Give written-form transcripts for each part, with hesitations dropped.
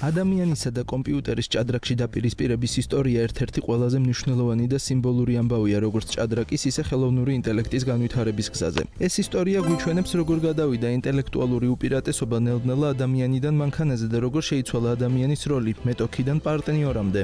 ადამიანისა და კომპიუტერის ჭადრაკში დაპირისპირების ისტორია ერთ-ერთი ყველაზე მნიშვნელოვანი და სიმბოლური ამბავია როგორც ჭადრაკის, ისე ხელოვნური ინტელექტის განვითარების გზაზე. ეს ისტორია გვიჩვენებს, როგორ გადავიდა ინტელექტუალური უპირატესობა ნელ-ნელა ადამიანიდან მანქანაზე და როგორ შეიცვალა ადამიანის როლი მეტოქიდან პარტნიორამდე.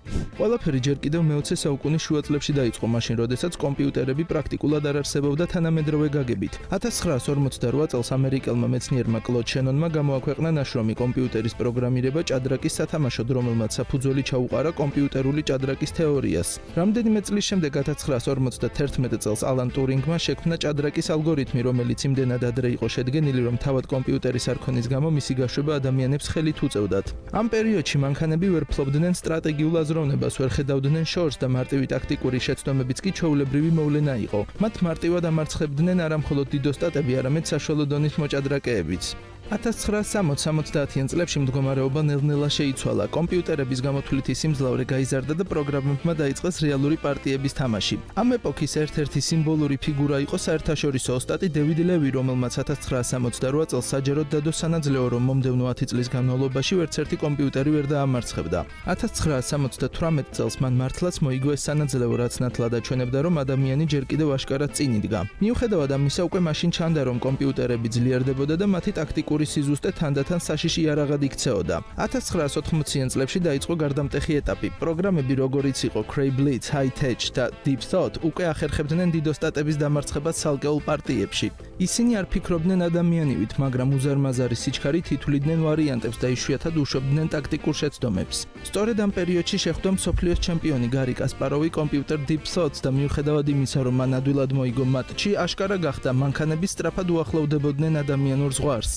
ყველაფერი ჯერ კიდევ მე-20 საუკუნის შუა წლებში დაიწყო, მაშინ როდესაც კომპიუტერები პრაქტიკულად არ არსებობდა თანამედროვე გაგებით. 1948 წელს ამერიკელმა მეცნიერმა კლოდ შენონმა გამოაქვეყნა ნაშრომი კომპიუტერის პროგრამირება ჭადრაკის სათამაშოდ, რომელმაც საფუძველი ჩაუყარა კომპიუტერული ჭადრაკის თეორიას. რამდენიმე წლის შემდეგ 1951 წელს ალან ტურინგმა შექმნა ჭადრაკის ალგორითმი, რომელიც იმდენად ადრე იყო შედგენილი, რომ თავად კომპიუტერის არქონის გამო მისი გაშვება ადამიანებს ხელით უწევდათ. ამ პერიოდში მანქანები ვერ ფლობდნენ სტრატეგიულ აზროვნებას, ვერ ხედავდნენ შორს და მარტივი ტაქტიკური შეცდომებიც კი ჩვეულებრივი მოვლენა იყო. მათ მარტივად ამარცხებდნენ არა მხოლოდ დიდოსტატები, არამედ საშუალო დონის მოჭადრაკეებიც. 1960-70-იან წლებში მდგომარეობა ნელ-ნელა შეიცვალა. კომპიუტერების გამოთვლითი სიმძლავრე გაიზარდა და პროგრამებმა დაიწყეს რეალური პარტიების თამაში. ამ ეპოქის ერთ-ერთი სიმბოლური ფიგურა იყო საერთაშორისო ოსტატი დევიდ ლევი, რომელმაც 1968 წელს საჯაროდ დადო სანაძლეო, რომ მომდევნო 10 წლის განმავლობაში ვერც ერთი კომპიუტერი ვერ დაამარცხებდა. 1978 წელს მან მართლაც მოიგო ეს სანაძლეო, რაც ნათლად აჩვენებდა, რომ ადამიანი ჯერ კიდევ აშკარად წინ იდგა. მიუხედავად ამისა, უკვე მაშინ ჩანდა, რომ კომპიუტერები ძლიერდებოდა და მათი ტაქტიკური სიზუსტე თანდათან საშიში იარაღად იქცეოდა. 1980-იან წლებში დაიწყო გარდამტეხი ეტაპი. პროგრამები, როგორიც იყო Cray Blitz, High Tech და Deep Thought, უკვე ახერხებდნენ დიდოსტატების დამარცხებას ცალკეულ პარტიებში. ისინი არ ფიქრობდნენ ადამიანივით, მაგრამ უზარმაზარი სიჩქარით ითვლიდნენ ვარიანტებს და იშვიათად უშვებდნენ ტაქტიკურ შეცდომებს. სწორედ ამ პერიოდში შეხვდა მსოფლიოს ჩემპიონი გარი კასპაროვი კომპიუტერ Deep Thoughts და მიუხედავად იმისა, რომ მან ადვილად მოიგო მატჩი, აშკარა გახდა, მანქანები სწრაფად უახლოვდებოდნენ ადამიანურ ზღვარს.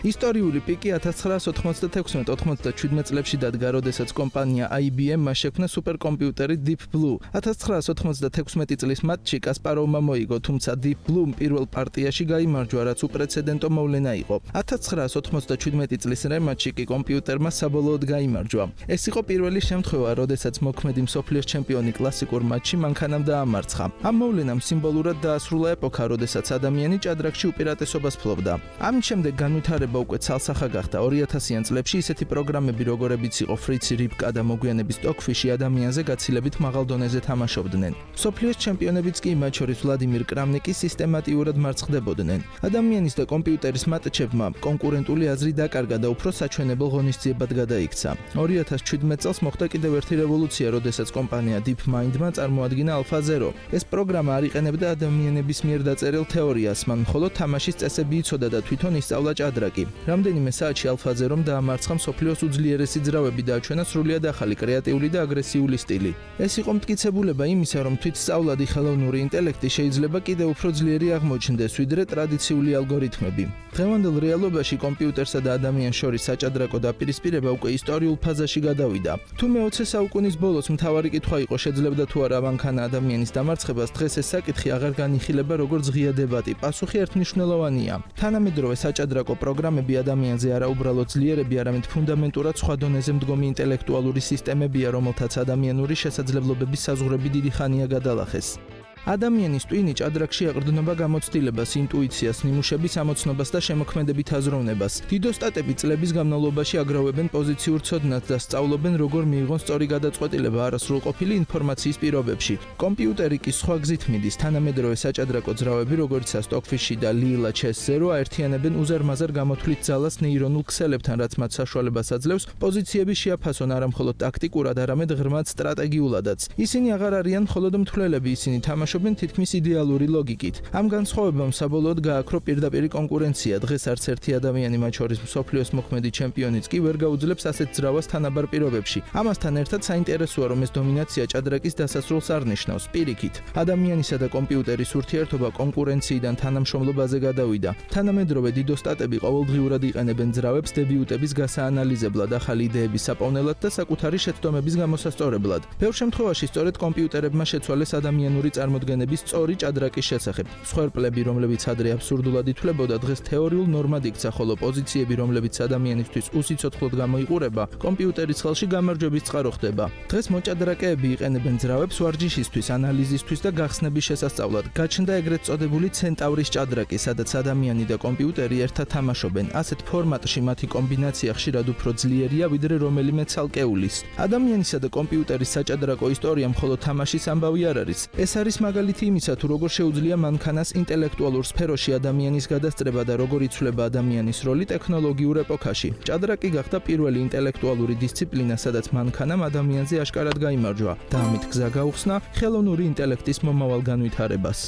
ისტორიული პიკი 1996-97 წლებში დადგა, როდესაც კომპანია IBM-მა შექმნა სუპერკომპიუტერი Deep Blue. 1996 წლის მატჩი კასპაროვმა მოიგო, თუმცა Deep Blue პირველ პარტიაში გაიმარჯვა, რაც უპრეცედენტო მოვლენა იყო. 1997 წლის რემატჩი კი კომპიუტერმა საბოლოოდ გაიმარჯვა. ეს იყო პირველი შემთხვევა, როდესაც მოქმედი მსოფლიოს ჩემპიონი კლასიკურ მატჩში მანქანამ დაამარცხა. ამ მოვლენამ სიმბოლურად დაასრულა ეპოქა, როდესაც ადამიანი ჭადრაკში უპირატესობას ფლობდა. ამის შემდეგ განვითარება უკვე ცალსახა გახდა. 2000-იან წლებში ისეთი პროგრამები, როგორებიც იყო ფრიცი, რიბკა და მოგვიანების სტოკფიში ადამიანზე გაცილებით მაღალ დონეზე თამაშობდნენ. მსოფლიოს ჩემპიონებიც კი, მათ შორის ვლადიმირ კრამნიკი, სისტემატიურად მარცხდებოდნენ. ადამიანის და კომპიუტერის მატჩებმა კონკურენტული აზრი დაკარგა და უფრო საჩვენებელ ღონისძიებად გადაიქცა. 2017 წელს მოხდა კიდევ ერთი რევოლუცია, როდესაც კომპანია DeepMind-მა წარმოადგინა AlphaZero. ეს პროგრამა არ იყენებდა ადამიანების მიერ დაწერილ თეორიას, მან მხოლოდ თამაშის წესები იცოდა და თვითონ ისწავლა ჭადრაკი. რამდენიმე საათში AlphaZero-მ დაამარცხა მსოფლიოს უძლიერესი ძრავები და აჩვენა სრულიად ახალი კრეატიული და აგრესიული სტილი. ეს იყო მტკიცებულება იმისა, რომ თვითსწავლადი ხელოვნური ინტელექტი შეიძლება კიდევ უფრო ძლიერი აღმოჩნდეს, ვიდრე ტრადიციული ალგორითმები. დღევანდელ რეალობაში კომპიუტერსა და ადამიანს შორის საჭადრაკო დაპირისპირება უკვე ისტორიულ ფაზაში გადავიდა. თუ მე-20 საუკუნის ბოლოს მთავარი კითხვა იყო, შეძლებდა თუ არა მანქანა ადამიანის დამარცხებას, დღეს ეს საკითხი აღარ განიხილება როგორც ღია დებატი. პასუხი ერთმნიშვნელოვანია. თანამედროვე საჭადრაკო პროგრამები ადამიანზე არა უბრალოდ ძლიერები, არამედ ფუნდამენტურად სხვა დონეზე მდგომი ინტელექტუალური სისტემებია, რომელთაც ადამიანური შესაძლებლობების საზღვრები დიდი ხანია გადალახეს. ადამიანის ტვინი ჭადრაკში ეყრდნობა გამოცდილებას, ინტუიციას, ნიმუშების ამოცნობას და შემოქმედებით აზროვნებას. დიდოსტატები წლების განმავლობაში აგროვებენ პოზიციურ ცოდნას და სწავლობენ, როგორ მიიღონ სწორი გადაწყვეტილება არასრულყოფილი ინფორმაციის პირობებში. კომპიუტერი კი სხვა გზით მიდის. თანამედროვე საჭადრაკო ძრავები, როგორიცაა სტოკფიში და Lila Chess Zero, აერთიანებენ უზარმაზარ გამოთვლით ძალას ნეირონულ ქსელებთან, რაც მათ საშუალებას აძლევს პოზიციები შეაფასონ არა მხოლოდ ტაქტიკურად, არამედ ღრმად სტრატეგიულადაც. ისინი აღარ არიან მხოლოდ მთვლელები, ისინი თამაშობენ თითქმის იდეალური ლოგიკით. ამ განსხვავებამ საბოლოოდ გააქრო პირდაპირი კონკურენცია. დღეს არც ერთი ადამიანი, მათ შორის მსოფლიოს მოქმედი ჩემპიონიც კი ვერ გაუძლებს ასეთ ძრავას თანაბარ პირობებში. ამასთან ერთად საინტერესოა, რომ ეს დომინაცია ჭადრაკის დასასრულს არ ნიშნავს. პირიქით, ადამიანისა და კომპიუტერის ურთიერთობა კონკურენციიდან თანამშრომლობაზე გადავიდა. თანამედროვე დიდოსტატები ყოველდღიურად იყენებენ ძრავებს დებიუტების გასაანალიზებლად, ახალი იდეების საპოვნელად და საკუთარი შეცდომების გამოსასწორებლად. ბევრ შემთხვევაში სწორედ კომპიუტერებმა შეცვალეს ადამიანური წარმოდგენა წარმოდგენების სწორი ჭადრაკის შესახებ. Მსხვერპლები, რომლებიც ადრე აბსურდულად ითვლებოდა, დღეს თეორიულ ნორმად იქცა, ხოლო პოზიციები, რომლებიც ადამიანისთვის უსიცოცხლოდ გამოიყურება, კომპიუტერის ხელში გამარჯვების წყარო ხდება. დღეს მოჭადრაკეები იყენებენ ძრავებს ვარჯიშისთვის, ანალიზისთვის და გახსნების შესასწავლად. გაჩნდა ეგრეთ წოდებული ცენტავრის ჭადრაკი, სადაც ადამიანი და კომპიუტერი ერთად თამაშობენ. ასეთ ფორმატში მათი კომბინაცია ხშირად უფრო ძლიერია, ვიდრე რომელიმე ცალკეულის. ადამიანისა და კომპიუტერის საჭადრაკო ისტორია მხოლოდ თამაშის ამბავი არ არის. ეს არის მაგალითი იმისა, თუ როგორ შეუძლია მანქანას ინტელექტუალურ სფეროში ადამიანის გადასწრება და როგორ იცვლება ადამიანის როლი ტექნოლოგიურ ეპოქაში. ჭადრაკი გახდა პირველი ინტელექტუალური დისციპლინა, სადაც მანქანამ ადამიანზე აშკარად გაიმარჯვა და ამით გზა გაუხსნა ხელოვნური ინტელექტის მომავალ განვითარებას.